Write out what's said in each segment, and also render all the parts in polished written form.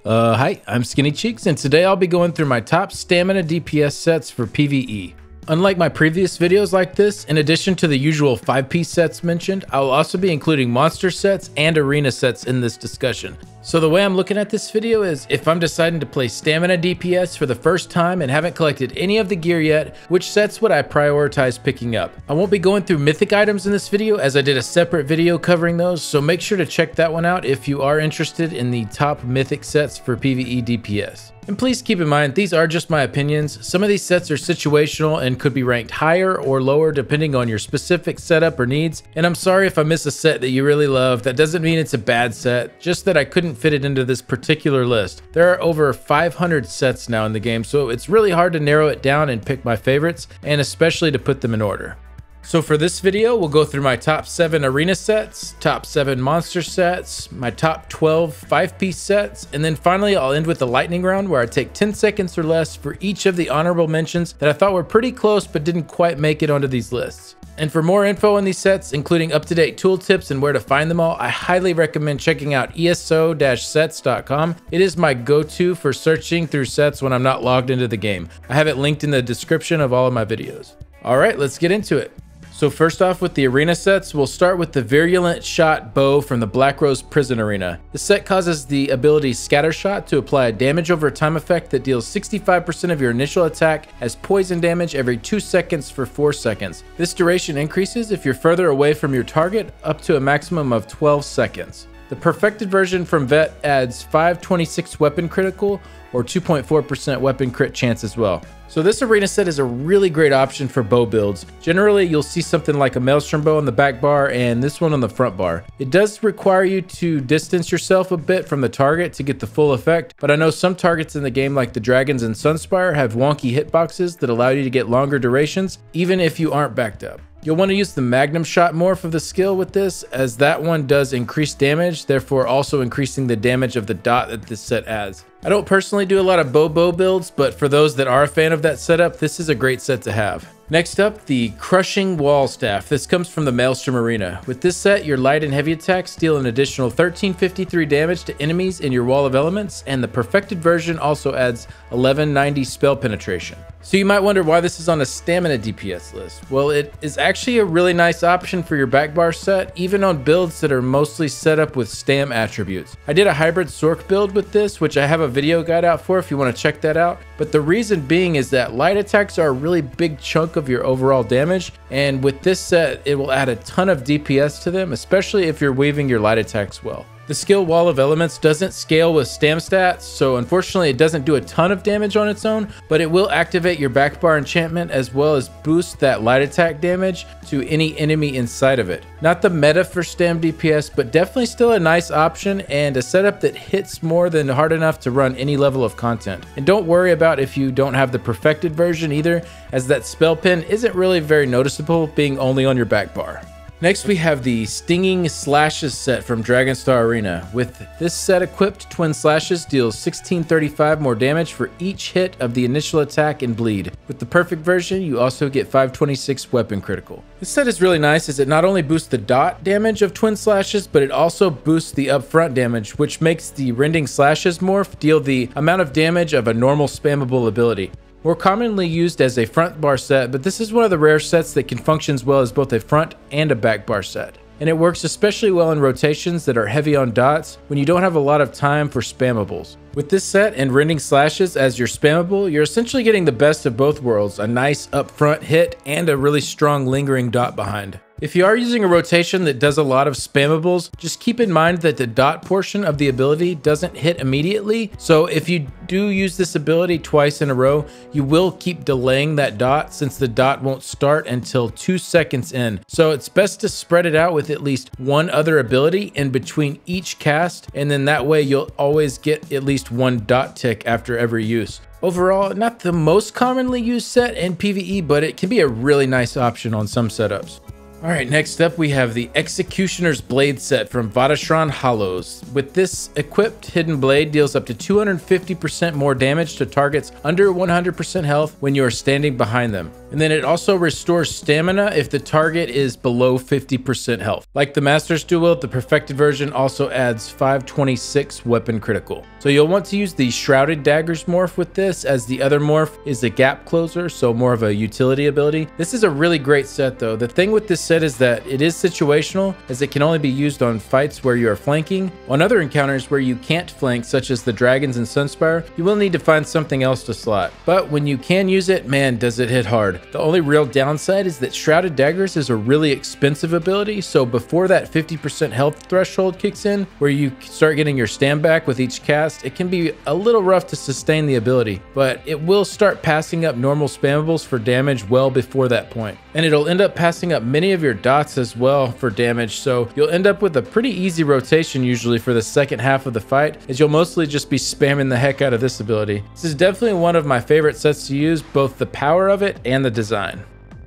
Hi, I'm Skinny Cheeks, and today I'll be going through my top stamina DPS sets for PvE. Unlike my previous videos like this, in addition to the usual 5-piece sets mentioned, I will also be including monster sets and arena sets in this discussion. So the way I'm looking at this video is, if I'm deciding to play stamina DPS for the first time and haven't collected any of the gear yet, which sets would I prioritize picking up? I won't be going through mythic items in this video as I did a separate video covering those, so make sure to check that one out if you are interested in the top mythic sets for PvE DPS. And please keep in mind, these are just my opinions. Some of these sets are situational and could be ranked higher or lower depending on your specific setup or needs. And I'm sorry if I miss a set that you really love. That doesn't mean it's a bad set, just that I couldn't fit it into this particular list. There are over 500 sets now in the game, so it's really hard to narrow it down and pick my favorites, and especially to put them in order. So for this video, we'll go through my top 7 arena sets, top 7 monster sets, my top 12 5-piece sets, and then finally I'll end with the lightning round where I take 10 seconds or less for each of the honorable mentions that I thought were pretty close but didn't quite make it onto these lists. And for more info on these sets, including up-to-date tool tips and where to find them all, I highly recommend checking out ESO-sets.com. It is my go-to for searching through sets when I'm not logged into the game. I have it linked in the description of all of my videos. All right, let's get into it. So first off, with the arena sets, we'll start with the Virulent Shot Bow from the Black Rose Prison Arena. The set causes the ability Scatter Shot to apply a damage over time effect that deals 65% of your initial attack as poison damage every 2 seconds for 4 seconds. This duration increases if you're further away from your target, up to a maximum of 12 seconds. The perfected version from Vet adds 526 weapon critical or 2.4% weapon crit chance as well. So this arena set is a really great option for bow builds. Generally, you'll see something like a Maelstrom bow on the back bar and this one on the front bar. It does require you to distance yourself a bit from the target to get the full effect, but I know some targets in the game like the Dragons and Sunspire have wonky hitboxes that allow you to get longer durations, even if you aren't backed up. You'll want to use the Magnum Shot morph of the skill with this, as that one does increase damage, therefore also increasing the damage of the dot that this set adds. I don't personally do a lot of bow builds, but for those that are a fan of that setup, this is a great set to have. Next up, the Crushing Wall Staff. This comes from the Maelstrom Arena. With this set, your light and heavy attacks deal an additional 1353 damage to enemies in your Wall of Elements, and the perfected version also adds 1190 spell penetration. So you might wonder why this is on a stamina DPS list. Well, it is actually a really nice option for your back bar set, even on builds that are mostly set up with stam attributes. I did a hybrid Sork build with this, which I have a video guide out for if you want to check that out. But the reason being is that light attacks are a really big chunk of your overall damage, and with this set, it will add a ton of DPS to them, especially if you're weaving your light attacks well. The skill Wall of Elements doesn't scale with stam stats, so unfortunately it doesn't do a ton of damage on its own, but it will activate your back bar enchantment as well as boost that light attack damage to any enemy inside of it. Not the meta for stam DPS, but definitely still a nice option and a setup that hits more than hard enough to run any level of content. And don't worry about if you don't have the perfected version either, as that spell pin isn't really very noticeable, being only on your back bar. Next, we have the Stinging Slashes set from Dragonstar Arena. With this set equipped, Twin Slashes deals 1635 more damage for each hit of the initial attack and bleed. With the perfect version, you also get 526 weapon critical. This set is really nice as it not only boosts the dot damage of Twin Slashes, but it also boosts the upfront damage, which makes the Rending Slashes morph deal the amount of damage of a normal spammable ability. More commonly used as a front bar set, but this is one of the rare sets that can function as well as both a front and a back bar set. And it works especially well in rotations that are heavy on dots when you don't have a lot of time for spammables. With this set and Rending Slashes as your spammable, you're essentially getting the best of both worlds, a nice upfront hit and a really strong lingering dot behind. If you are using a rotation that does a lot of spammables, just keep in mind that the dot portion of the ability doesn't hit immediately. So if you do use this ability twice in a row, you will keep delaying that dot since the dot won't start until 2 seconds in. So it's best to spread it out with at least one other ability in between each cast, and then that way you'll always get at least one dot tick after every use. Overall, not the most commonly used set in PvE, but it can be a really nice option on some setups. Alright, next up we have the Executioner's Blade set from Vateshran Hollows. With this equipped, Hidden Blade deals up to 250% more damage to targets under 100% health when you are standing behind them. And then it also restores stamina if the target is below 50% health. Like the Master's Dual Wield, the perfected version also adds 526 weapon critical. So you'll want to use the Shrouded Daggers morph with this, as the other morph is a gap closer, so more of a utility ability. This is a really great set though. The thing with this set is that it is situational, as it can only be used on fights where you are flanking. On other encounters where you can't flank, such as the dragons and Sunspire, you will need to find something else to slot. But when you can use it, man, does it hit hard. The only real downside is that Shrouded Daggers is a really expensive ability, so before that 50% health threshold kicks in, where you start getting your stam back with each cast, it can be a little rough to sustain the ability, but it will start passing up normal spammables for damage well before that point. And it'll end up passing up many of your dots as well for damage, so you'll end up with a pretty easy rotation usually for the second half of the fight, as you'll mostly just be spamming the heck out of this ability. This is definitely one of my favorite sets to use, both the power of it and the design.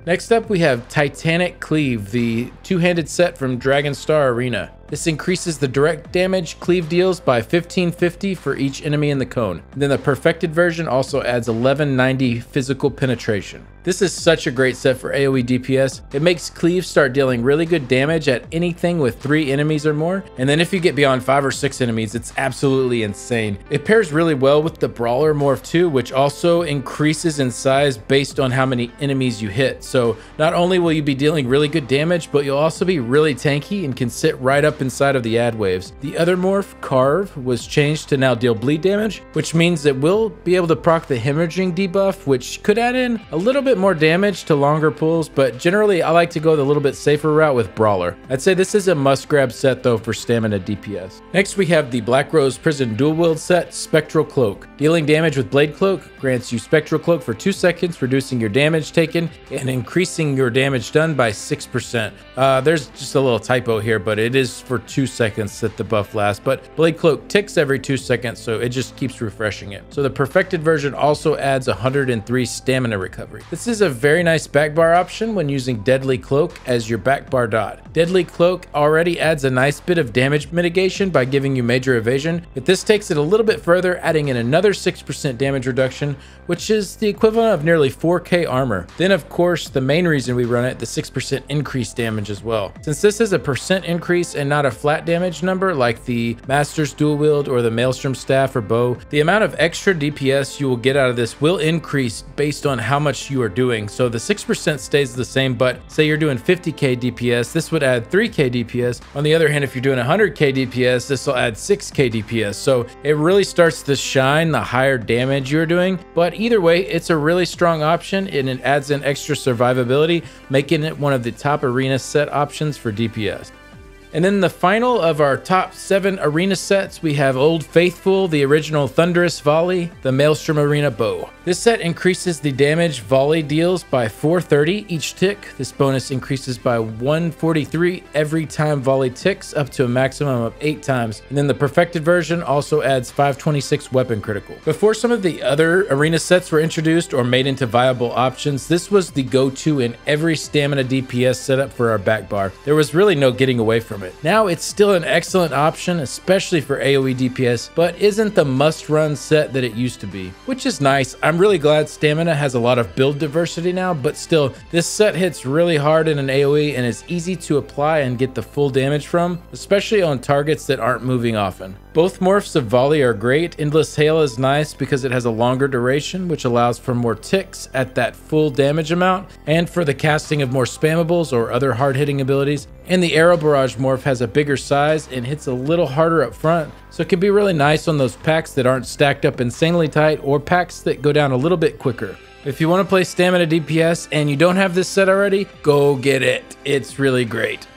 Next up, we have Titanic Cleave, the two-handed set from Dragonstar Arena. This increases the direct damage Cleave deals by 1550 for each enemy in the cone. And then the perfected version also adds 1190 physical penetration. This is such a great set for AoE DPS. It makes Cleave start dealing really good damage at anything with 3 enemies or more. And then if you get beyond 5 or 6 enemies, it's absolutely insane. It pairs really well with the Brawler morph too, which also increases in size based on how many enemies you hit. So not only will you be dealing really good damage, but you'll also be really tanky and can sit right up inside of the ad waves. The other morph, Carve, was changed to now deal bleed damage, which means it will be able to proc the hemorrhaging debuff, which could add in a little bit more damage to longer pulls, but generally I like to go the little bit safer route with Brawler. I'd say this is a must-grab set though for stamina DPS. Next we have the Black Rose Prison Dual Wield set, Spectral Cloak. Dealing damage with Blade Cloak grants you Spectral Cloak for 2 seconds, reducing your damage taken and increasing your damage done by 6%. There's just a little typo here, but it is for 2 seconds that the buff lasts, but Blade Cloak ticks every 2 seconds, so it just keeps refreshing it. So the perfected version also adds 103 stamina recovery. This is a very nice back bar option when using Deadly Cloak as your back bar dot. Deadly Cloak already adds a nice bit of damage mitigation by giving you major evasion, but this takes it a little bit further, adding in another 6% damage reduction, which is the equivalent of nearly 4k armor. Then of course, the main reason we run it, the 6% increased damage as well. Since this is a percent increase and not a flat damage number like the Master's Dual Wield or the Maelstrom Staff or Bow, the amount of extra DPS you will get out of this will increase based on how much you are doing. So the 6% stays the same, but say you're doing 50k DPS, this would add 3k DPS. On the other hand, if you're doing 100k DPS, this will add 6k DPS. So it really starts to shine the higher damage you're doing, but either way, it's a really strong option and it adds in extra survivability, making it one of the top arena set options for DPS. And then the final of our top 7 arena sets, we have Old Faithful, the original Thunderous Volley, the Maelstrom Arena Bow. This set increases the damage volley deals by 430 each tick. This bonus increases by 143 every time volley ticks, up to a maximum of 8 times. And then the perfected version also adds 526 weapon critical. Before some of the other arena sets were introduced or made into viable options, this was the go-to in every stamina DPS setup for our back bar. There was really no getting away from it. Now it's still an excellent option, especially for AoE DPS, but isn't the must-run set that it used to be, which is nice. I'm really glad stamina has a lot of build diversity now, but still, this set hits really hard in an AoE and is easy to apply and get the full damage from, especially on targets that aren't moving often. Both morphs of volley are great. Endless Hail is nice because it has a longer duration, which allows for more ticks at that full damage amount, and for the casting of more spammables or other hard-hitting abilities. And the Arrow Barrage morph has a bigger size and hits a little harder up front, so it can be really nice on those packs that aren't stacked up insanely tight or packs that go down a little bit quicker. If you want to play stamina DPS and you don't have this set already, go get it. It's really great.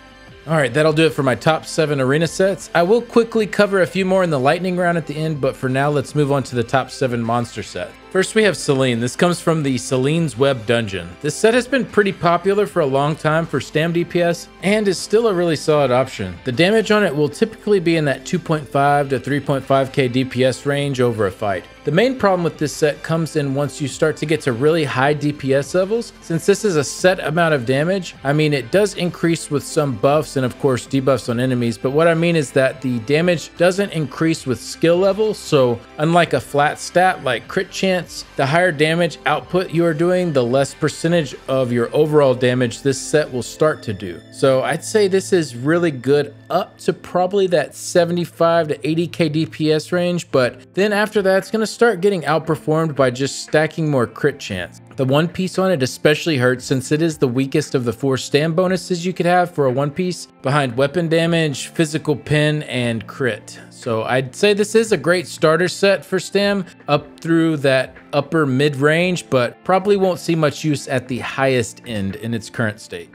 Alright, that'll do it for my top 7 arena sets. I will quickly cover a few more in the lightning round at the end, but for now let's move on to the top 7 monster set. First we have Selene. This comes from the Selene's Web Dungeon. This set has been pretty popular for a long time for Stam DPS and is still a really solid option. The damage on it will typically be in that 2.5 to 3.5k DPS range over a fight. The main problem with this set comes in once you start to get to really high DPS levels. Since this is a set amount of damage, I mean it does increase with some buffs and of course debuffs on enemies, but what I mean is that the damage doesn't increase with skill level, so unlike a flat stat like crit chance chance. The higher damage output you are doing, the less percentage of your overall damage this set will start to do. So I'd say this is really good up to probably that 75 to 80k DPS range, but then after that it's going to start getting outperformed by just stacking more crit chance. The one piece on it especially hurts since it is the weakest of the 4 stam bonuses you could have for a one piece, behind weapon damage, physical pin, and crit. So I'd say this is a great starter set for stam up through that upper mid range, but probably won't see much use at the highest end in its current state.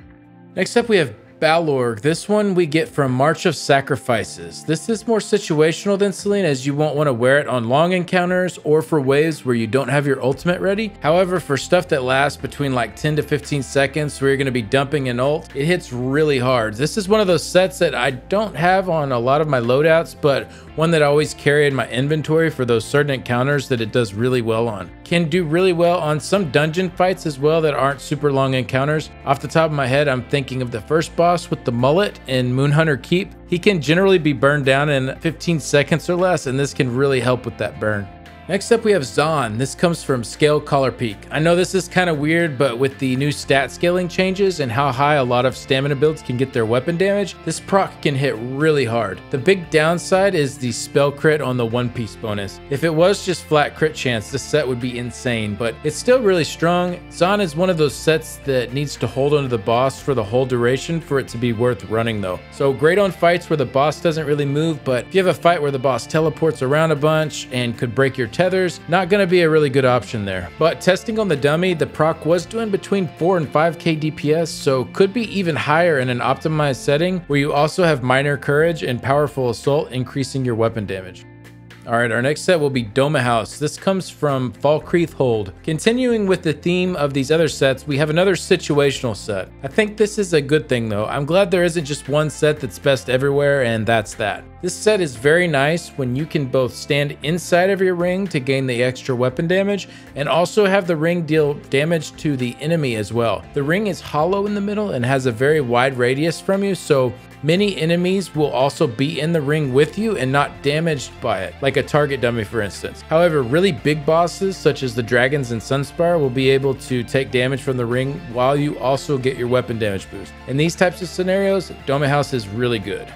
Next up we have Balorg. This one we get from March of Sacrifices. This is more situational than Selene, as you won't want to wear it on long encounters or for waves where you don't have your ultimate ready. However, for stuff that lasts between like 10 to 15 seconds where you're going to be dumping an ult, it hits really hard. This is one of those sets that I don't have on a lot of my loadouts, but one that I always carry in my inventory for those certain encounters that it does really well on. Can do really well on some dungeon fights as well that aren't super long encounters. Off the top of my head, I'm thinking of the first boss with the mullet in Moonhunter Keep. He can generally be burned down in 15 seconds or less, and this can really help with that burn. Next up we have Zon. This comes from Scale Collar Peak. I know this is kind of weird, but with the new stat scaling changes and how high a lot of stamina builds can get their weapon damage, this proc can hit really hard. The big downside is the spell crit on the one piece bonus. If it was just flat crit chance, this set would be insane, but it's still really strong. Zon is one of those sets that needs to hold onto the boss for the whole duration for it to be worth running though. So great on fights where the boss doesn't really move, but if you have a fight where the boss teleports around a bunch and could break your tethers, not going to be a really good option there. But testing on the dummy, the proc was doing between 4 and 5k DPS, so could be even higher in an optimized setting where you also have minor courage and powerful assault, increasing your weapon damage. Alright, our next set will be Doma House. This comes from Falkreath Hold. Continuing with the theme of these other sets, we have another situational set. I think this is a good thing though. I'm glad there isn't just one set that's best everywhere, and that's that. This set is very nice when you can both stand inside of your ring to gain the extra weapon damage and also have the ring deal damage to the enemy as well. The ring is hollow in the middle and has a very wide radius from you, so many enemies will also be in the ring with you and not damaged by it, like a target dummy for instance. However, really big bosses such as the dragons and Sunspire will be able to take damage from the ring while you also get your weapon damage boost. In these types of scenarios, Doma House is really good.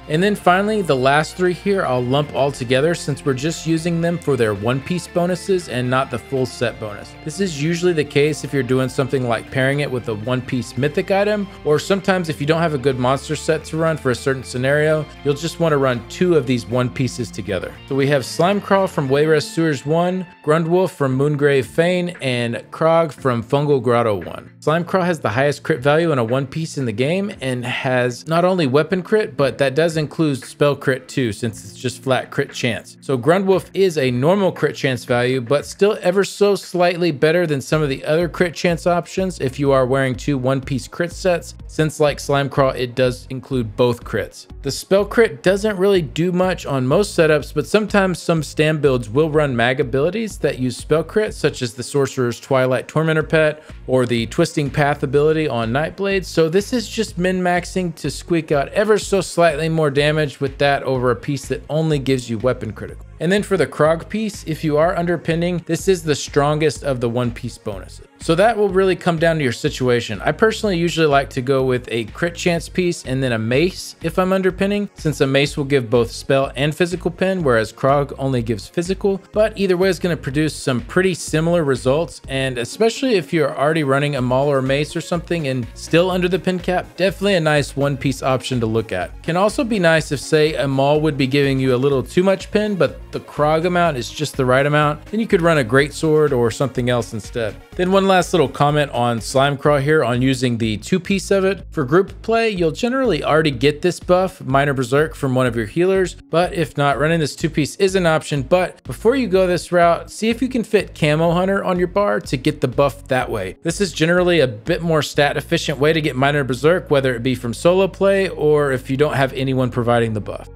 And then finally, the last 3 here I'll lump all together since we're just using them for their one piece bonuses and not the full set bonus. This is usually the case if you're doing something like pairing it with a one piece mythic item, or sometimes if you don't have a good monster set to run for a certain scenario, you'll just want to run 2 of these one pieces together. So we have Slimecrawl from Wayrest Sewers 1, Grundwolf from Moongrave Fane, and Krog from Fungal Grotto 1. Slimecrawl has the highest crit value in a one piece in the game and has not only weapon crit, but that does include spell crit too, since it's just flat crit chance. So Grundwolf is a normal crit chance value, but still ever so slightly better than some of the other crit chance options if you are wearing 2 one-piece crit sets, since like Slimecrawl, it does include both crits. The spell crit doesn't really do much on most setups, but sometimes some stam builds will run mag abilities that use spell crit, such as the Sorcerer's Twilight Tormentor pet or the Twisting Path ability on Nightblade. So this is just min-maxing to squeak out ever so slightly more damage with that over a piece that only gives you weapon critical. And then for the Krog piece, if you are underpinning, this is the strongest of the one piece bonuses. So that will really come down to your situation. I personally usually like to go with a crit chance piece and then a mace if I'm underpinning, since a mace will give both spell and physical pin, whereas Krog only gives physical. But either way is going to produce some pretty similar results, and especially if you're already running a maul or mace or something and still under the pin cap, definitely a nice one piece option to look at. Can also be nice if say a maul would be giving you a little too much pin, but the Krog amount is just the right amount, then you could run a greatsword or something else instead. Then one last little comment on Slimecrawl here on using the 2-piece of it. For group play, you'll generally already get this buff, Minor Berserk, from one of your healers, but if not, running this 2-piece is an option. But before you go this route, see if you can fit Camo Hunter on your bar to get the buff that way. This is generally a bit more stat efficient way to get Minor Berserk, whether it be from solo play or if you don't have anyone providing the buff.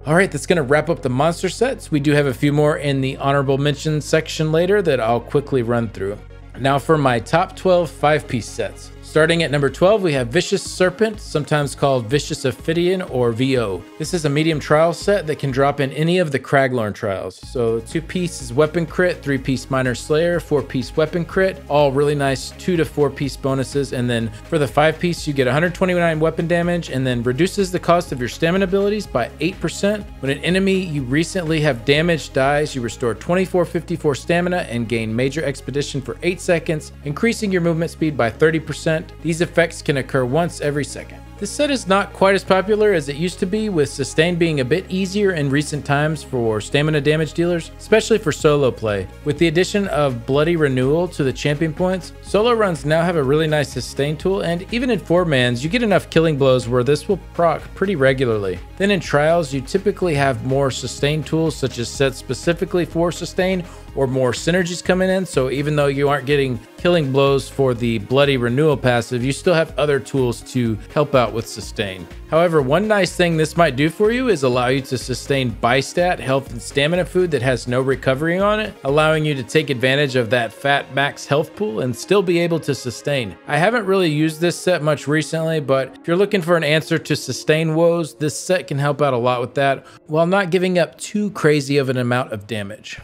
Alright, that's going to wrap up the monster sets. We do have a few more in the honorable mention section later that I'll quickly run through. Now for my top 12 5-piece sets. Starting at number 12, we have Vicious Serpent, sometimes called Vicious Ophidian or VO. This is a medium trial set that can drop in any of the Craglorn trials. So 2-piece is weapon crit, 3-piece minor slayer, 4-piece weapon crit, all really nice 2 to 4-piece bonuses. And then for the 5-piece, you get 129 weapon damage and then reduces the cost of your stamina abilities by 8%. When an enemy you recently have damaged dies, you restore 2454 stamina and gain major expedition for 8 seconds, increasing your movement speed by 30%. These effects can occur once every second. This set is not quite as popular as it used to be, with sustain being a bit easier in recent times for stamina damage dealers, especially for solo play. With the addition of Bloody Renewal to the champion points, solo runs now have a really nice sustain tool, and even in 4-mans, you get enough killing blows where this will proc pretty regularly. Then in trials, you typically have more sustain tools, such as sets specifically for sustain, or more synergies coming in, so even though you aren't getting killing blows for the Bloody Renewal passive, you still have other tools to help out with sustain. However, one nice thing this might do for you is allow you to sustain Bystat, health and stamina food that has no recovery on it, allowing you to take advantage of that fat max health pool and still be able to sustain. I haven't really used this set much recently, but if you're looking for an answer to sustain woes, this set can help out a lot with that, while not giving up too crazy of an amount of damage.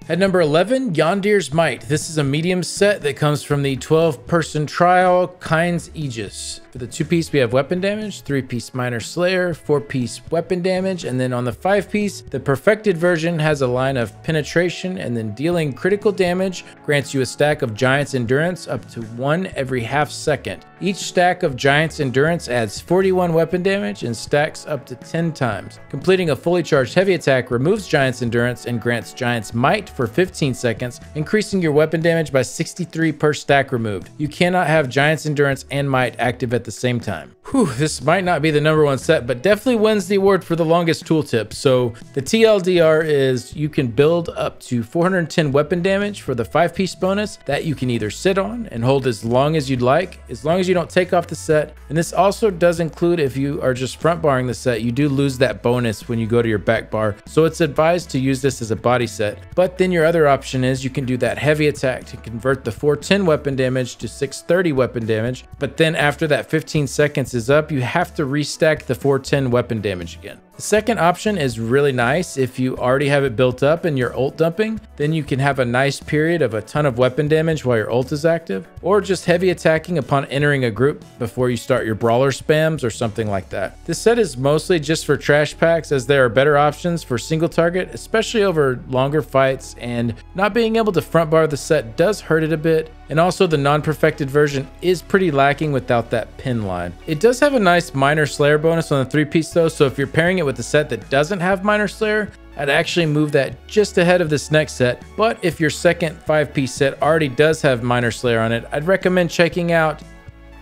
At number 11, Yondir's Might. This is a medium set that comes from the 12-person trial Kind's Aegis. For the 2-piece, we have weapon damage, 3-piece minor slayer, 4-piece weapon damage, and then on the 5-piece, the perfected version has a line of penetration, and then dealing critical damage grants you a stack of Giant's Endurance up to 1 every half second. Each stack of Giant's Endurance adds 41 weapon damage and stacks up to 10 times. Completing a fully charged heavy attack removes Giant's Endurance and grants Giant's Might for 15 seconds, increasing your weapon damage by 63 per stack removed. You cannot have Giant's Endurance and Might active at the same time. Whew, this might not be the #1 set, but definitely wins the award for the longest tooltip. So the TLDR is you can build up to 410 weapon damage for the 5-piece bonus that you can either sit on and hold as long as you'd like, as long as you don't take off the set. And this also does include if you are just front barring the set, you do lose that bonus when you go to your back bar. So it's advised to use this as a body set. But then your other option is you can do that heavy attack to convert the 410 weapon damage to 630 weapon damage. But then after that 15 seconds is up, you have to restack the 410 weapon damage again. The second option is really nice. If you already have it built up and you're ult dumping, then you can have a nice period of a ton of weapon damage while your ult is active, or just heavy attacking upon entering a group before you start your brawler spams or something like that. This set is mostly just for trash packs, as there are better options for single target, especially over longer fights, and not being able to front bar the set does hurt it a bit. And also the non-perfected version is pretty lacking without that pin line. It does have a nice minor slayer bonus on the 3-piece though, so if you're pairing it with a set that doesn't have minor slayer, I'd actually move that just ahead of this next set. But if your second 5-piece set already does have minor slayer on it, I'd recommend checking out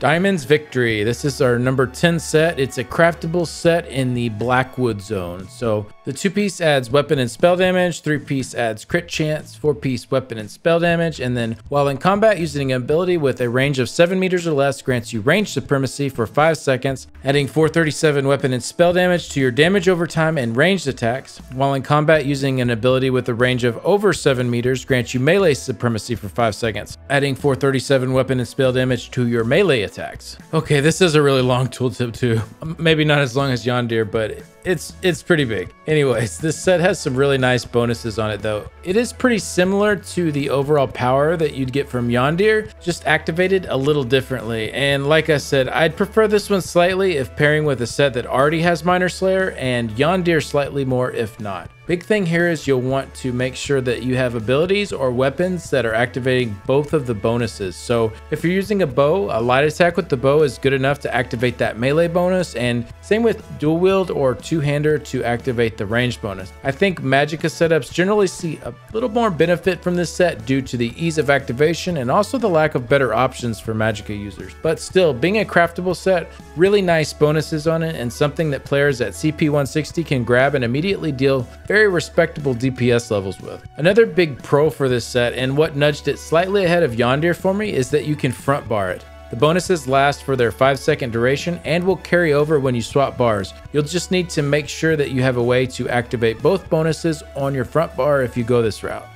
Diamond's Victory. This is our number 10 set. It's a craftable set in the Blackwood zone. So the 2-piece adds weapon and spell damage, 3-piece adds crit chance, 4-piece weapon and spell damage, and then while in combat, using an ability with a range of 7 meters or less grants you range supremacy for 5 seconds, adding 437 weapon and spell damage to your damage over time and ranged attacks. While in combat, using an ability with a range of over 7 meters grants you melee supremacy for 5 seconds, adding 437 weapon and spell damage to your melee attacks. Okay, this is a really long tooltip too. Maybe not as long as Yondir, but it's pretty big. Anyways, this set has some really nice bonuses on it though. It is pretty similar to the overall power that you'd get from Yondir, just activated a little differently. And like I said, I'd prefer this one slightly if pairing with a set that already has Minor Slayer, and Yondir slightly more if not. Big thing here is you'll want to make sure that you have abilities or weapons that are activating both of the bonuses. So if you're using a bow, a light attack with the bow is good enough to activate that melee bonus, and same with dual wield or two-hander to activate the range bonus. I think Magicka setups generally see a little more benefit from this set due to the ease of activation and also the lack of better options for Magicka users. But still, being a craftable set, really nice bonuses on it, and something that players at CP 160 can grab and immediately deal very respectable DPS levels with. Another big pro for this set, and what nudged it slightly ahead of Yondir for me, is that you can front bar it. The bonuses last for their 5-second duration and will carry over when you swap bars. You'll just need to make sure that you have a way to activate both bonuses on your front bar if you go this route.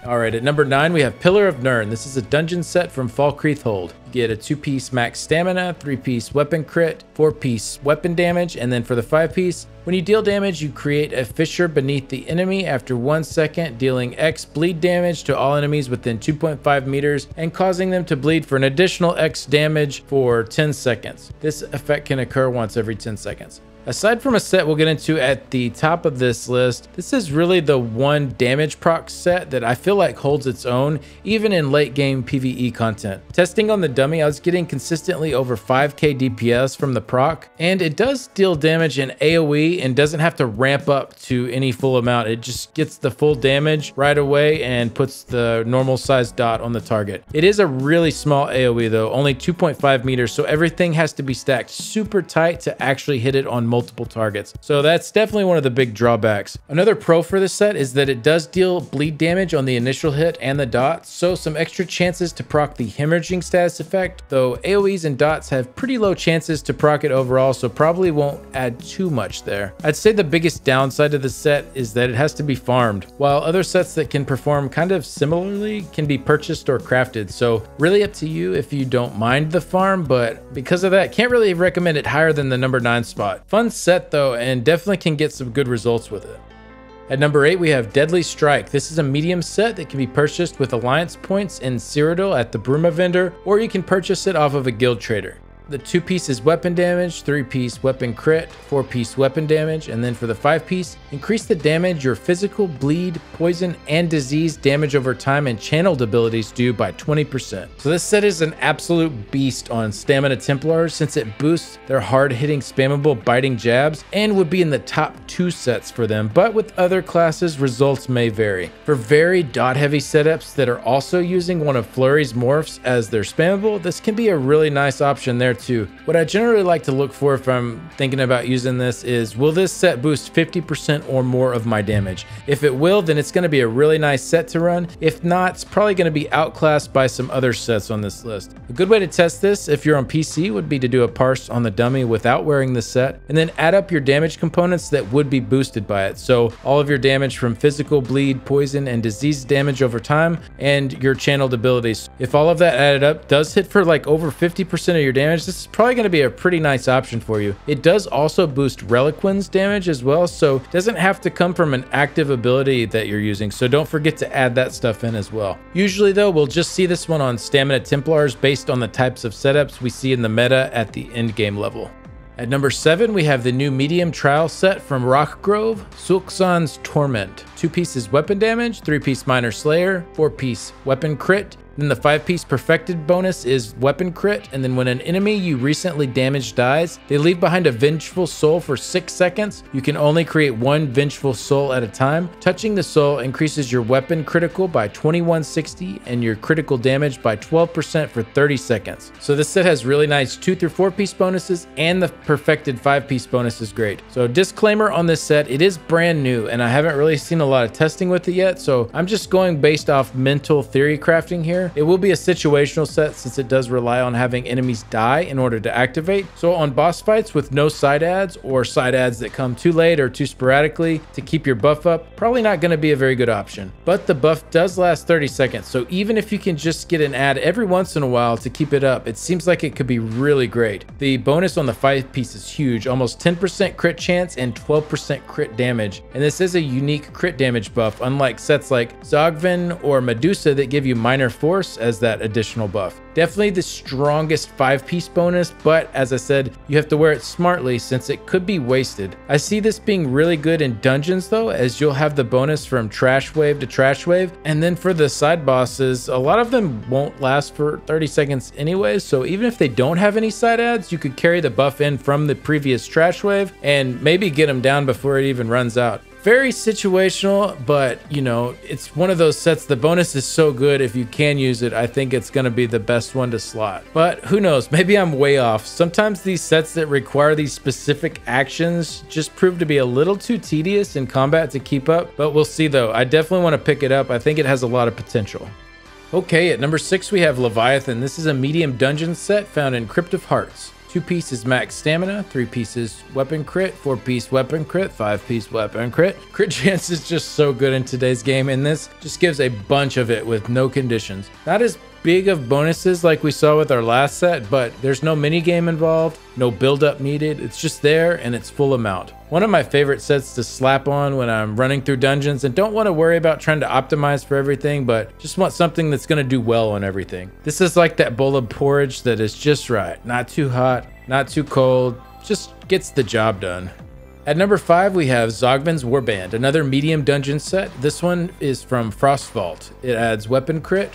Alright, at number 9 we have Pillar of Nirn. This is a dungeon set from Falkreath Hold. You get a 2-piece max stamina, 3-piece weapon crit, 4-piece weapon damage, and then for the 5-piece, when you deal damage, you create a fissure beneath the enemy after 1 second, dealing X bleed damage to all enemies within 2.5 meters and causing them to bleed for an additional X damage for 10 seconds. This effect can occur once every 10 seconds. Aside from a set we'll get into at the top of this list, this is really the one damage proc set that I feel like holds its own, even in late game PvE content. Testing on the dummy, I was getting consistently over 5k DPS from the proc, and it does deal damage in AoE and doesn't have to ramp up to any full amount. It just gets the full damage right away and puts the normal size dot on the target. It is a really small AoE though, only 2.5 meters, so everything has to be stacked super tight to actually hit it on multiple targets. So that's definitely one of the big drawbacks. Another pro for this set is that it does deal bleed damage on the initial hit and the dots, so some extra chances to proc the hemorrhaging status effect, though AoEs and dots have pretty low chances to proc it overall, so probably won't add too much there. I'd say the biggest downside of the set is that it has to be farmed, while other sets that can perform kind of similarly can be purchased or crafted, so really up to you if you don't mind the farm, but because of that, can't really recommend it higher than the number 9 spot. Fun set though, and definitely can get some good results with it. At number 8 we have Deadly Strike. This is a medium set that can be purchased with alliance points in Cyrodiil at the Bruma vendor, or you can purchase it off of a guild trader. The 2-piece is weapon damage, 3-piece weapon crit, 4-piece weapon damage, and then for the 5-piece, increase the damage your physical, bleed, poison, and disease damage over time and channeled abilities do by 20%. So this set is an absolute beast on Stamina Templars since it boosts their hard-hitting spammable biting jabs and would be in the top 2 sets for them, but with other classes, results may vary. For very dot-heavy setups that are also using one of Flurry's morphs as their spammable, this can be a really nice option there too. What I generally like to look for if I'm thinking about using this is, will this set boost 50% or more of my damage? If it will, then it's going to be a really nice set to run. If not, it's probably going to be outclassed by some other sets on this list. A good way to test this if you're on PC would be to do a parse on the dummy without wearing the set, and then add up your damage components that would be boosted by it. So all of your damage from physical, bleed, poison, and disease damage over time, and your channeled abilities. If all of that added up does hit for like over 50% of your damage, this is probably going to be a pretty nice option for you. It does also boost Reliquin's damage as well, so it doesn't have to come from an active ability that you're using, so don't forget to add that stuff in as well. Usually though, we'll just see this one on Stamina Templars based on the types of setups we see in the meta at the end game level. At number 7, we have the new medium trial set from Rockgrove, Sulksan's Torment. 2 pieces weapon damage, 3-piece minor slayer, 4-piece weapon crit. Then the 5-piece perfected bonus is weapon crit, and then when an enemy you recently damaged dies, they leave behind a vengeful soul for 6 seconds. You can only create 1 vengeful soul at a time. Touching the soul increases your weapon critical by 2160 and your critical damage by 12% for 30 seconds. So this set has really nice 2 through 4-piece bonuses, and the perfected 5-piece bonus is great. So disclaimer on this set, it is brand new and I haven't really seen a lot of testing with it yet, so I'm just going based off mental theory crafting here. It will be a situational set since it does rely on having enemies die in order to activate. So on boss fights with no side adds or side adds that come too late or too sporadically to keep your buff up, probably not going to be a very good option. But the buff does last 30 seconds, so even if you can just get an add every once in a while to keep it up, it seems like it could be really great. The bonus on the 5-piece is huge, almost 10% crit chance and 12% crit damage, and this is a unique crit damage buff, unlike sets like Zogvin or Medusa that give you minor force as that additional buff. Definitely the strongest 5-piece bonus, but as I said, you have to wear it smartly since it could be wasted. I see this being really good in dungeons though, as you'll have the bonus from trash wave to trash wave, and then for the side bosses, a lot of them won't last for 30 seconds anyways, so even if they don't have any side adds, you could carry the buff in from the previous trash wave and maybe get them down before it even runs out. Very situational, but you know, it's one of those sets, the bonus is so good if you can use it, I think it's going to be the best one to slot. But who knows, maybe I'm way off. Sometimes these sets that require these specific actions just prove to be a little too tedious in combat to keep up, but we'll see though. I definitely want to pick it up. I think it has a lot of potential. Okay, at number 6 we have Leviathan. This is a medium dungeon set found in Crypt of Hearts. 2-piece is max stamina, 3-piece is weapon crit, 4-piece weapon crit, 5-piece weapon crit. Crit chance is just so good in today's game, and this just gives a bunch of it with no conditions. Not as big of bonuses like we saw with our last set, but there's no mini game involved, no build up needed. It's just there and it's full amount. One of my favorite sets to slap on when I'm running through dungeons and don't want to worry about trying to optimize for everything, but just want something that's going to do well on everything. This is like that bowl of porridge that is just right. Not too hot, not too cold, just gets the job done. At number 5, we have Zogvin's Warband, another medium dungeon set. This one is from Frostvault. It adds weapon crit,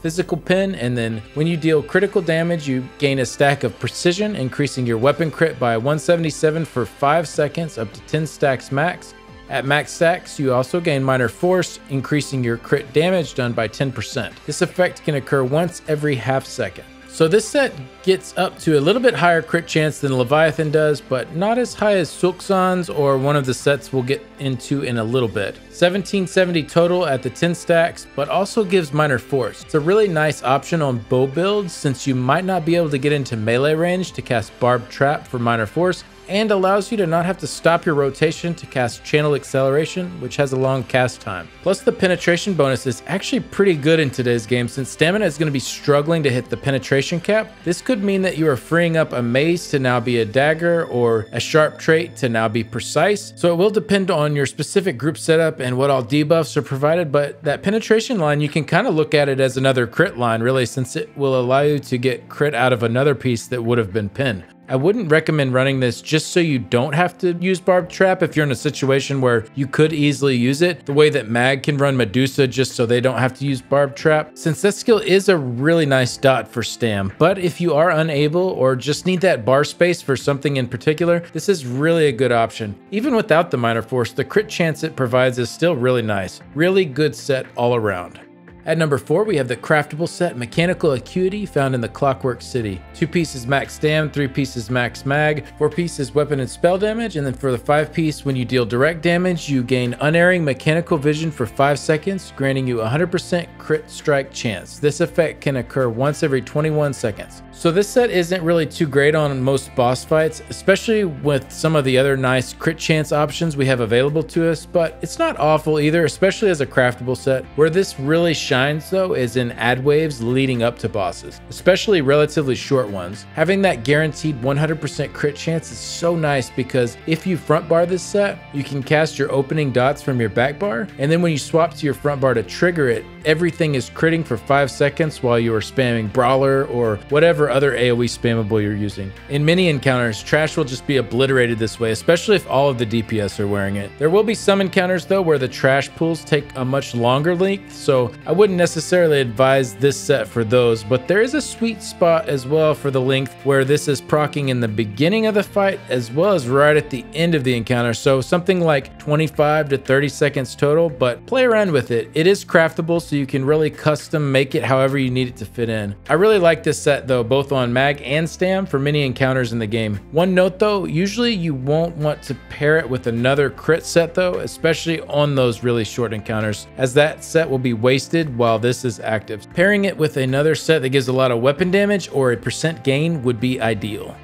physical pin, and then when you deal critical damage, you gain a stack of precision, increasing your weapon crit by 177 for 5 seconds, up to 10 stacks max. At max stacks, you also gain minor force, increasing your crit damage done by 10%. This effect can occur once every half second. So this set gets up to a little bit higher crit chance than Leviathan does, but not as high as Sulksan's or one of the sets we'll get into in a little bit. 1770 total at the 10 stacks, but also gives minor force. It's a really nice option on bow builds since you might not be able to get into melee range to cast Barbed Trap for minor force, and allows you to not have to stop your rotation to cast Channel Acceleration, which has a long cast time. Plus the penetration bonus is actually pretty good in today's game since stamina is going to be struggling to hit the penetration cap. This could mean that you are freeing up a mace to now be a dagger or a sharp trait to now be precise. So it will depend on your specific group setup and what all debuffs are provided, but that penetration line, you can kind of look at it as another crit line really, since it will allow you to get crit out of another piece that would have been pinned. I wouldn't recommend running this just so you don't have to use Barbed Trap if you're in a situation where you could easily use it, the way that Mag can run Medusa just so they don't have to use Barbed Trap, since that skill is a really nice dot for stam. But if you are unable or just need that bar space for something in particular, this is really a good option. Even without the minor force, the crit chance it provides is still really nice. Really good set all around. At number 4, we have the craftable set Mechanical Acuity found in the Clockwork City. 2 pieces max stam, 3 pieces max mag, 4 pieces weapon and spell damage, and then for the 5 piece, when you deal direct damage, you gain unerring mechanical vision for 5 seconds, granting you 100% crit strike chance. This effect can occur once every 21 seconds. So this set isn't really too great on most boss fights, especially with some of the other nice crit chance options we have available to us, but it's not awful either, especially as a craftable set. Where this really shines though is in ad waves leading up to bosses, especially relatively short ones. Having that guaranteed 100% crit chance is so nice because if you front bar this set, you can cast your opening dots from your back bar, and then when you swap to your front bar to trigger it, everything is critting for 5 seconds while you are spamming Brawler or whatever other AoE spammable you're using. In many encounters, trash will just be obliterated this way, especially if all of the DPS are wearing it. There will be some encounters though where the trash pools take a much longer length, so I wouldn't necessarily advise this set for those, but there is a sweet spot as well for the length where this is proccing in the beginning of the fight as well as right at the end of the encounter, so something like 25 to 30 seconds total, but play around with it. It is craftable, so you can really custom make it however you need it to fit in. I really like this set though, both on mag and stam for many encounters in the game. One note though, usually you won't want to pair it with another crit set though, especially on those really short encounters, as that set will be wasted while this is active. Pairing it with another set that gives a lot of weapon damage or a percent gain would be ideal.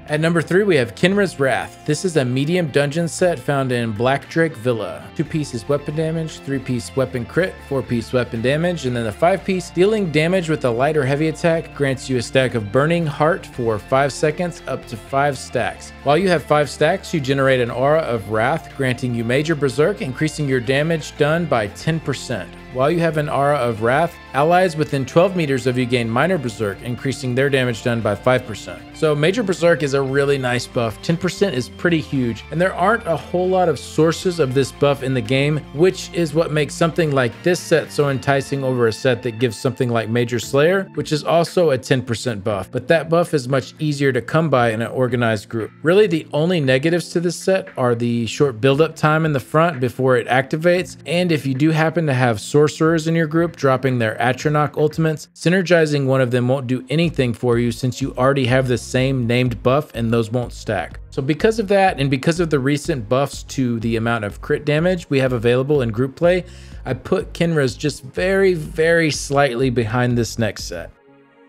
At number 3, we have Kenra's Wrath. This is a medium dungeon set found in Black Drake Villa. 2 pieces weapon damage, 3 piece weapon crit, 4 piece weapon damage, and then the 5 piece dealing damage with a light or heavy attack grants you a stack of Burning Heart for 5 seconds up to 5 stacks. While you have 5 stacks, you generate an aura of Wrath, granting you Major Berserk, increasing your damage done by 10%. While you have an aura of Wrath, allies within 12 meters of you gain Minor Berserk, increasing their damage done by 5%. So Major Berserk is a really nice buff. 10% is pretty huge, and there aren't a whole lot of sources of this buff in the game, which is what makes something like this set so enticing over a set that gives something like Major Slayer, which is also a 10% buff, but that buff is much easier to come by in an organized group. Really, the only negatives to this set are the short build-up time in the front before it activates, and if you do happen to have sorcerers in your group dropping their Atronach ultimates, synergizing one of them won't do anything for you since you already have the same named buff and those won't stack. So because of that, and because of the recent buffs to the amount of crit damage we have available in group play, I put Kenra's just very, very slightly behind this next set.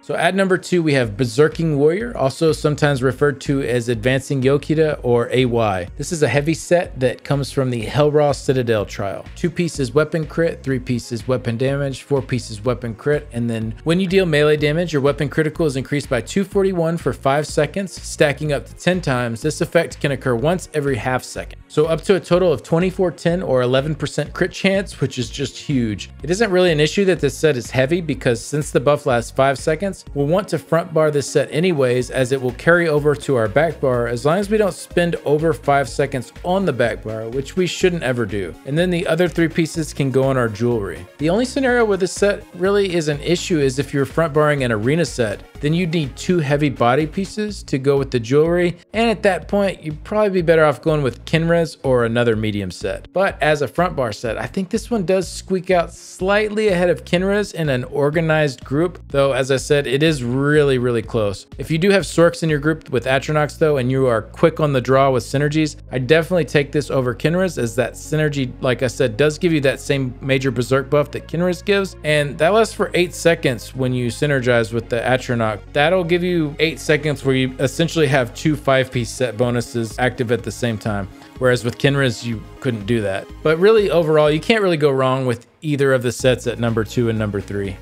So at number 2, we have Berserking Warrior, also sometimes referred to as Advancing Yokita or AY. This is a heavy set that comes from the Hellraw Citadel trial. 2 pieces weapon crit, 3 pieces weapon damage, 4 pieces weapon crit, and then when you deal melee damage, your weapon critical is increased by 241 for 5 seconds, stacking up to 10 times. This effect can occur once every half second. So up to a total of 2410 or 11% crit chance, which is just huge. It isn't really an issue that this set is heavy because since the buff lasts 5 seconds, we'll want to front bar this set anyways, as it will carry over to our back bar as long as we don't spend over 5 seconds on the back bar, which we shouldn't ever do. And then the other 3 pieces can go on our jewelry. The only scenario where this set really is an issue is if you're front barring an arena set, then you'd need 2 heavy body pieces to go with the jewelry, and at that point you'd probably be better off going with Kinrez or another medium set. But as a front bar set, I think this one does squeak out slightly ahead of Kinrez in an organized group, though as I said, it is really close. If you do have Sorks in your group with Atronox though, and you are quick on the draw with synergies, I definitely take this over Kinrez, as that synergy, like I said, does give you that same major berserk buff that Kinrez gives, and that lasts for 8 seconds when you synergize with the Atronox. That'll give you 8 seconds where you essentially have 2 5-piece set bonuses active at the same time, whereas with Kinrez you couldn't do that. But really overall, you can't really go wrong with either of the sets at number 2 and number 3.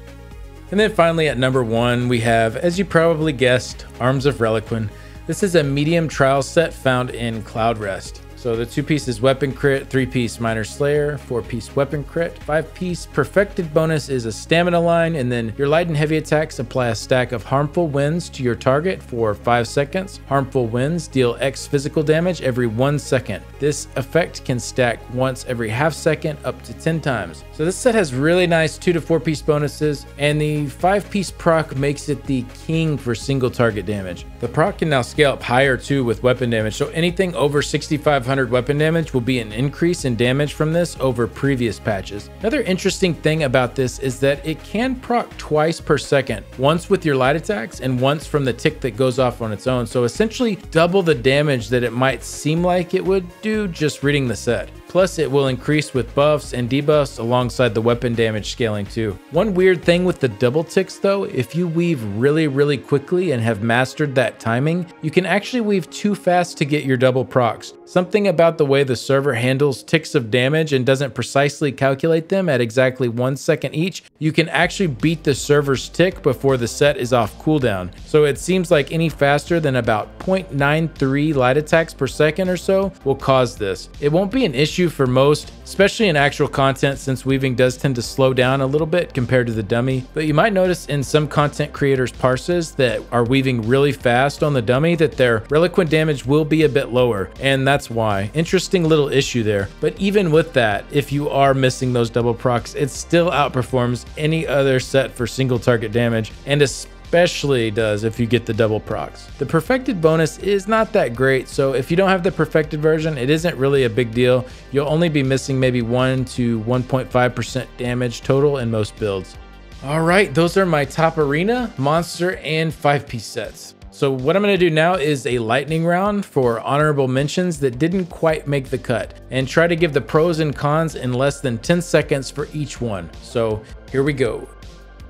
And then finally at number 1, we have, as you probably guessed, Arms of Reliquin. This is a medium trial set found in Cloud Rest. So the 2 pieces weapon crit, 3-piece minor slayer, 4-piece weapon crit, 5-piece perfected bonus is a stamina line, and then your light and heavy attacks apply a stack of harmful winds to your target for 5 seconds. Harmful winds deal X physical damage every 1 second. This effect can stack once every half second up to 10 times. So this set has really nice 2 to 4 piece bonuses, and the 5-piece proc makes it the king for single target damage. The proc can now scale up higher too with weapon damage, so anything over 6,500 weapon damage will be an increase in damage from this over previous patches. Another interesting thing about this is that it can proc twice per second, once with your light attacks and once from the tick that goes off on its own, so essentially double the damage that it might seem like it would do just reading the set. Plus, it will increase with buffs and debuffs alongside the weapon damage scaling too. One weird thing with the double ticks though, if you weave really quickly and have mastered that timing, you can actually weave too fast to get your double procs. Something about the way the server handles ticks of damage and doesn't precisely calculate them at exactly 1 second each, you can actually beat the server's tick before the set is off cooldown. So it seems like any faster than about 0.93 light attacks per second or so will cause this. It won't be an issue for most, especially in actual content, since weaving does tend to slow down a little bit compared to the dummy, but you might notice in some content creators' parses that are weaving really fast on the dummy that their reliquant damage will be a bit lower, and that's why. Interesting little issue there. But even with that, if you are missing those double procs, it still outperforms any other set for single target damage, and especially does if you get the double procs. The perfected bonus is not that great, so if you don't have the perfected version, it isn't really a big deal. You'll only be missing maybe 1 to 1.5% damage total in most builds. All right, those are my top arena, monster, and 5-piece sets. So what I'm going to do now is a lightning round for honorable mentions that didn't quite make the cut, and try to give the pros and cons in less than 10 seconds for each one. So here we go.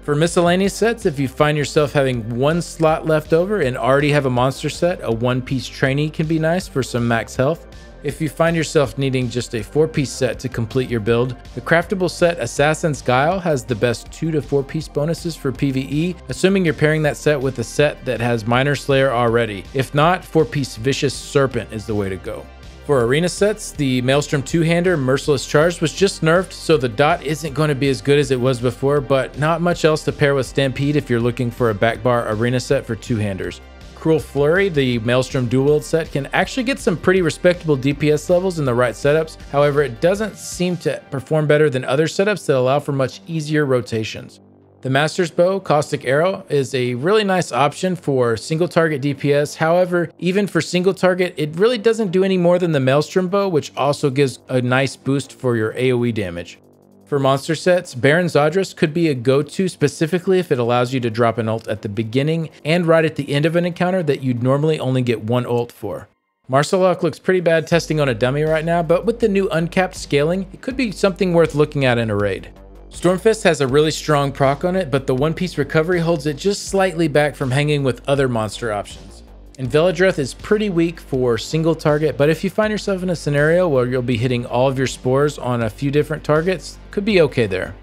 For miscellaneous sets, if you find yourself having 1 slot left over and already have a monster set, a 1-piece trainee can be nice for some max health. If you find yourself needing just a 4-piece set to complete your build, the craftable set Assassin's Guile has the best 2 to 4-piece bonuses for PvE, assuming you're pairing that set with a set that has Minor Slayer already. If not, 4-piece Vicious Serpent is the way to go. For arena sets, the Maelstrom 2-hander Merciless Charge was just nerfed, so the dot isn't going to be as good as it was before, but not much else to pair with Stampede if you're looking for a backbar arena set for 2-handers. Cruel Flurry, the Maelstrom dual wield set, can actually get some pretty respectable DPS levels in the right setups. However, it doesn't seem to perform better than other setups that allow for much easier rotations. The Master's Bow Caustic Arrow is a really nice option for single target DPS. However, even for single target, it really doesn't do any more than the Maelstrom Bow, which also gives a nice boost for your AoE damage. For monster sets, Baron Zadras could be a go-to specifically if it allows you to drop an ult at the beginning and right at the end of an encounter that you'd normally only get 1 ult for. Marsalok looks pretty bad testing on a dummy right now, but with the new uncapped scaling, it could be something worth looking at in a raid. Stormfist has a really strong proc on it, but the one-piece recovery holds it just slightly back from hanging with other monster options. And Velodreth is pretty weak for single target, but if you find yourself in a scenario where you'll be hitting all of your spores on a few different targets, could be okay there.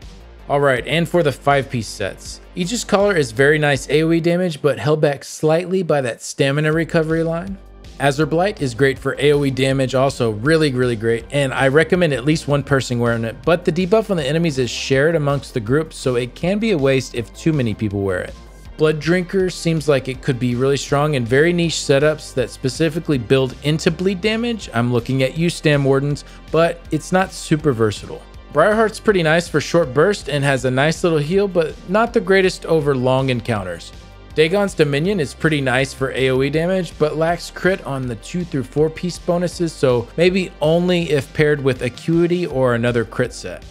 Alright, and for the 5-piece sets. Aegis Caller is very nice AoE damage, but held back slightly by that stamina recovery line. Azure Blight is great for AoE damage, also really great, and I recommend at least one person wearing it, but the debuff on the enemies is shared amongst the group, so it can be a waste if too many people wear it. Blood Drinker seems like it could be really strong in very niche setups that specifically build into bleed damage. I'm looking at you, Stam Wardens, but it's not super versatile. Briarheart's pretty nice for short burst and has a nice little heal, but not the greatest over long encounters. Dagon's Dominion is pretty nice for AoE damage, but lacks crit on the 2 through 4 piece bonuses, so maybe only if paired with Acuity or another crit set.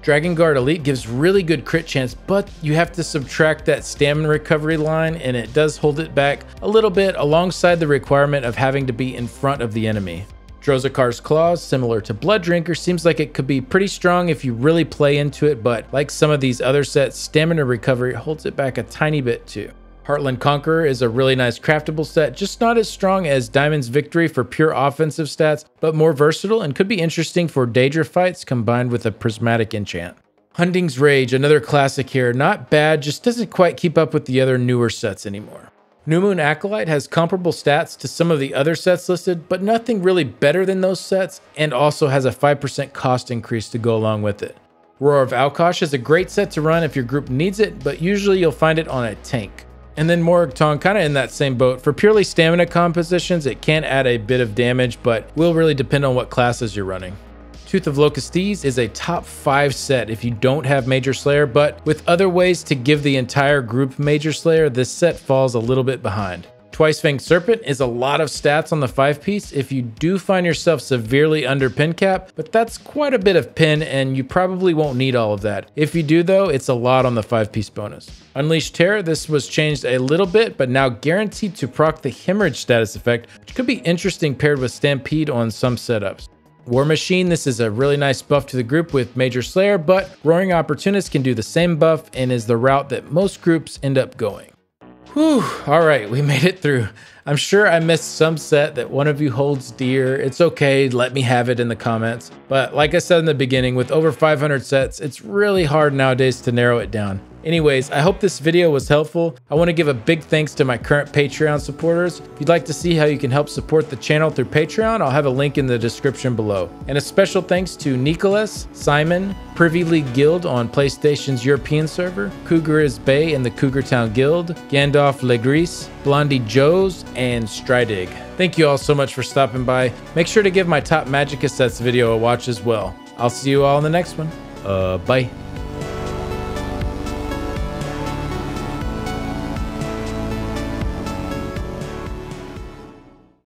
Dragon Guard Elite gives really good crit chance, but you have to subtract that stamina recovery line, and it does hold it back a little bit alongside the requirement of having to be in front of the enemy. Drozakar's Claws, similar to Blood Drinker, seems like it could be pretty strong if you really play into it, but like some of these other sets, stamina recovery holds it back a tiny bit too. Heartland Conqueror is a really nice craftable set, just not as strong as Diamond's Victory for pure offensive stats, but more versatile and could be interesting for Daedra fights combined with a prismatic enchant. Hunding's Rage, another classic here, not bad, just doesn't quite keep up with the other newer sets anymore. New Moon Acolyte has comparable stats to some of the other sets listed, but nothing really better than those sets, and also has a 5% cost increase to go along with it. Roar of Alkosh is a great set to run if your group needs it, but usually you'll find it on a tank. And then Morag Tong, kind of in that same boat. For purely stamina compositions, it can add a bit of damage, but will really depend on what classes you're running. Tooth of Locustes is a top 5 set if you don't have Major Slayer, but with other ways to give the entire group Major Slayer, this set falls a little bit behind. Twice-Fanged Serpent is a lot of stats on the 5-piece if you do find yourself severely under pin cap, but that's quite a bit of pin and you probably won't need all of that. If you do though, it's a lot on the 5-piece bonus. Unleashed Terror, this was changed a little bit, but now guaranteed to proc the Hemorrhage status effect, which could be interesting paired with Stampede on some setups. War Machine, this is a really nice buff to the group with Major Slayer, but Roaring Opportunist can do the same buff and is the route that most groups end up going. Whew, alright, we made it through. I'm sure I missed some set that one of you holds dear. It's okay, let me have it in the comments. But like I said in the beginning, with over 500 sets, it's really hard nowadays to narrow it down. Anyways, I hope this video was helpful. I want to give a big thanks to my current Patreon supporters. If you'd like to see how you can help support the channel through Patreon, I'll have a link in the description below. And a special thanks to Nicholas, Simon, Privy League Guild on PlayStation's European server, Cougar is Bay in the Cougar Town Guild, Gandalf Legris, Blondie Joes, and Stridig. Thank you all so much for stopping by. Make sure to give my top Magicka sets video a watch as well. I'll see you all in the next one. Bye.